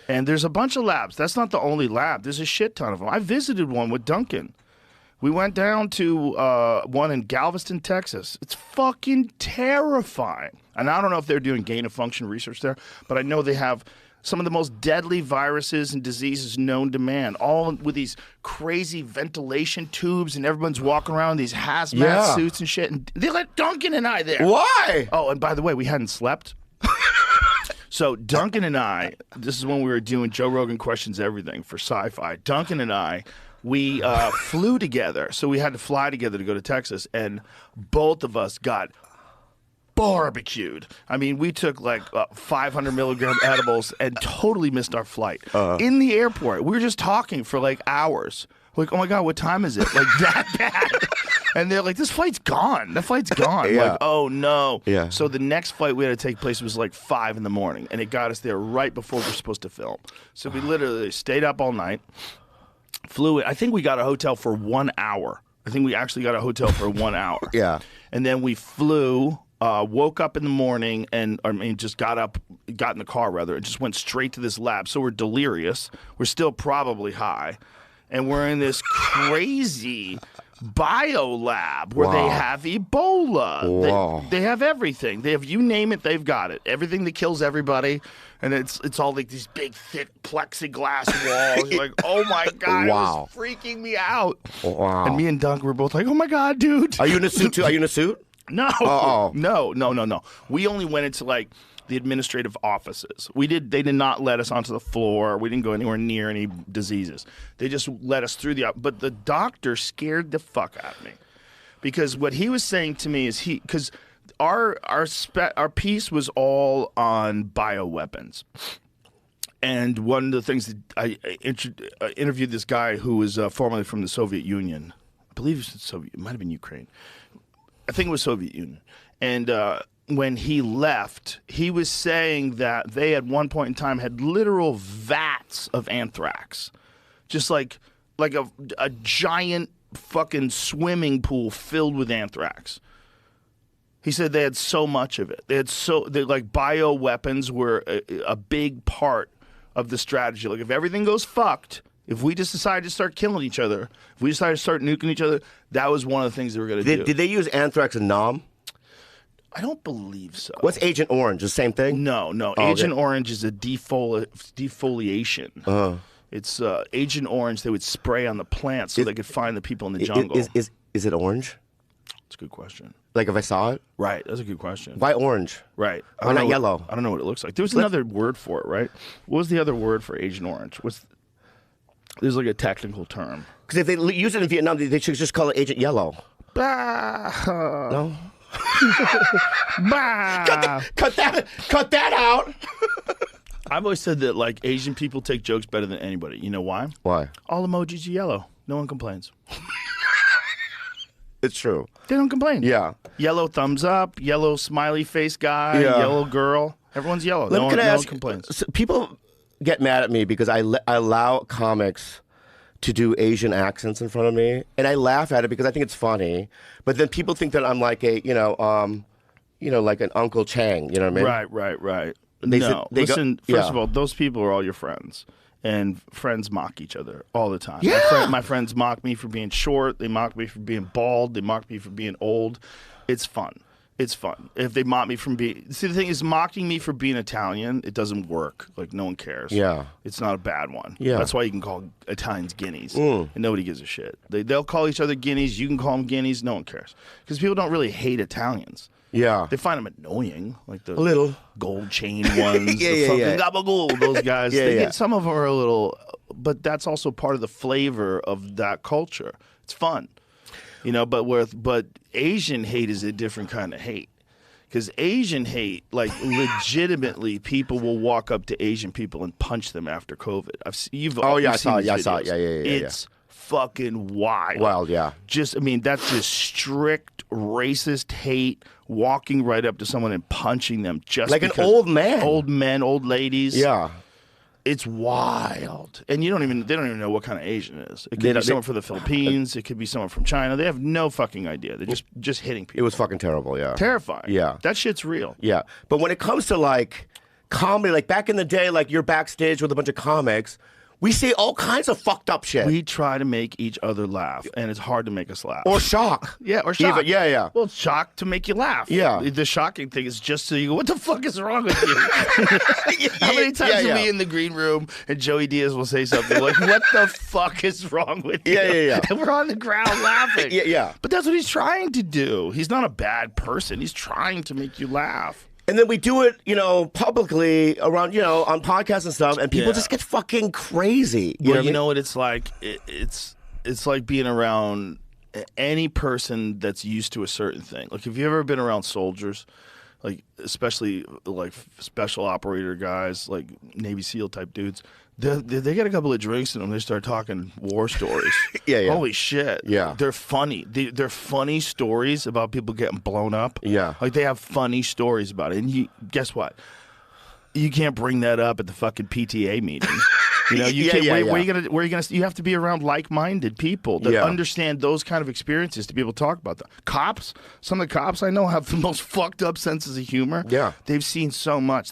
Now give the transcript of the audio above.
And there's a bunch of labs. That's not the only lab. There's a shit ton of them. I visited one with Duncan. We went down to one in Galveston, Texas. It's fucking terrifying. And I don't know if they're doing gain-of-function research there, but I know they have some of the most deadly viruses and diseases known to man, all with these crazy ventilation tubes, and everyone's walking around in these hazmat suits and shit. And they let Duncan and I there. Why? Oh, and by the way, we hadn't slept. So Duncan and I, this is when we were doing Joe Rogan Questions Everything for Sci-Fi. Duncan and I, we flew together. So we had to fly together to go to Texas, and both of us got barbecued. I mean, we took like 500 milligram edibles and totally missed our flight. In the airport, we were just talking for like hours. Like, oh my God, what time is it? Like that bad. And they're like, this flight's gone. That flight's gone. Like, oh no. Yeah. So the next flight we had to take place was like 5 in the morning, and it got us there right before we were supposed to film. So we literally stayed up all night, flew in. I think we got a hotel for 1 hour. I think we actually got a hotel for 1 hour. Yeah. And then we flew, woke up in the morning, and just got in the car rather, and just went straight to this lab. So we're delirious. We're still probably high. And we're in this crazy bio lab where they have Ebola. Wow. They have everything. They have, you name it, they've got it. Everything that kills everybody. And it's all like these big, thick plexiglass walls. You're like, oh my God, it was freaking me out. Wow. And me and Dunk were both like, oh my God, dude. Are you in a suit too? Are you in a suit? No. Oh. No. We only went into like the administrative offices. They did not let us onto the floor. We didn't go anywhere near any diseases. They just let us through but the doctor scared the fuck out of me, because what he was saying to me is because our piece was all on bioweapons. And one of the things that I interviewed this guy who was formerly from the Soviet Union. I believe it might have been Ukraine. I think it was Soviet Union. And when he left, he was saying that they at one point in time had literal vats of anthrax. Just like a giant fucking swimming pool filled with anthrax. He said they had so much of it. Like bioweapons were a big part of the strategy. Like if everything goes fucked, if we just decide to start killing each other, if we decide to start nuking each other, that was one of the things they were going to do. Did they use anthrax and Nam? I don't believe so. What's Agent Orange? The same thing? No. Oh, Agent Orange is a defoliation. It's Agent Orange. They would spray on the plants so they could find the people in the jungle. Is it orange? That's a good question. Like if I saw it? Right. That's a good question. Why orange? Right. Why not yellow? I don't know what it looks like. There was another word for it, right? What was the other word for Agent Orange? There's like a technical term. Because if they use it in Vietnam, they should just call it Agent Yellow. No? Cut that out. I've always said that like Asian people take jokes better than anybody. You know why? Why? All emojis are yellow. No one complains. It's true. They don't complain. Yeah. Yellow thumbs up, yellow smiley face guy, yellow girl. Everyone's yellow. No one complains. So people get mad at me because I allow comics to do Asian accents in front of me, and I laugh at it because I think it's funny. But then people think that I'm like like an Uncle Chang. You know what I mean? Right. Listen. First of all, those people are all your friends, and friends mock each other all the time. Yeah. My friends mock me for being short. They mock me for being bald. They mock me for being old. It's fun. It's fun. If they mock me from being... See, the thing is, mocking me for being Italian, it doesn't work. Like, no one cares. Yeah. It's not a bad one. Yeah. That's why you can call Italians guineas. And nobody gives a shit. They'll call each other guineas. You can call them guineas. No one cares. Because people don't really hate Italians. Yeah. They find them annoying. Like the little gold chain ones. the fucking gabagool, those guys. Some of them are a little... But that's also part of the flavor of that culture. It's fun. You know, but Asian hate is a different kind of hate. Because Asian hate, like legitimately, people will walk up to Asian people and punch them after COVID. I saw it. Yeah. It's fucking wild. Wild, yeah. That's just strict racist hate, walking right up to someone and punching them just like an old man. Old men, old ladies. Yeah. It's wild, and they don't even know what kind of Asian it is. It could be someone from the Philippines. It could be someone from China. They have no fucking idea. They're just hitting people. It was fucking terrible. Yeah, terrifying. Yeah, that shit's real. Yeah, but when it comes to like comedy, like back in the day, like you're backstage with a bunch of comics. We say all kinds of fucked up shit. We try to make each other laugh, and it's hard to make us laugh. Or shock. Yeah, or shock. Even, yeah. Well, shock to make you laugh. Yeah. The shocking thing is just so you go, what the fuck is wrong with you? How many times are we in the green room and Joey Diaz will say something like, what the fuck is wrong with you? Yeah. And we're on the ground laughing. Yeah. But that's what he's trying to do. He's not a bad person. He's trying to make you laugh. And then we do it, publicly around, on podcasts and stuff, and people just get fucking crazy. You know what it's like? It's like being around any person that's used to a certain thing. Like, have you ever been around soldiers? Like, especially like special operator guys, like Navy SEAL type dudes. They get a couple of drinks in them. They start talking war stories. Yeah. Holy shit. Yeah. They're funny. They're funny stories about people getting blown up. Yeah. Like, they have funny stories about it. And guess what? You can't bring that up at the fucking PTA meeting. You can't. Where are you gonna? You have to be around like-minded people that understand those kind of experiences to be able to talk about them. Cops. Some of the cops I know have the most fucked up senses of humor. Yeah. They've seen so much.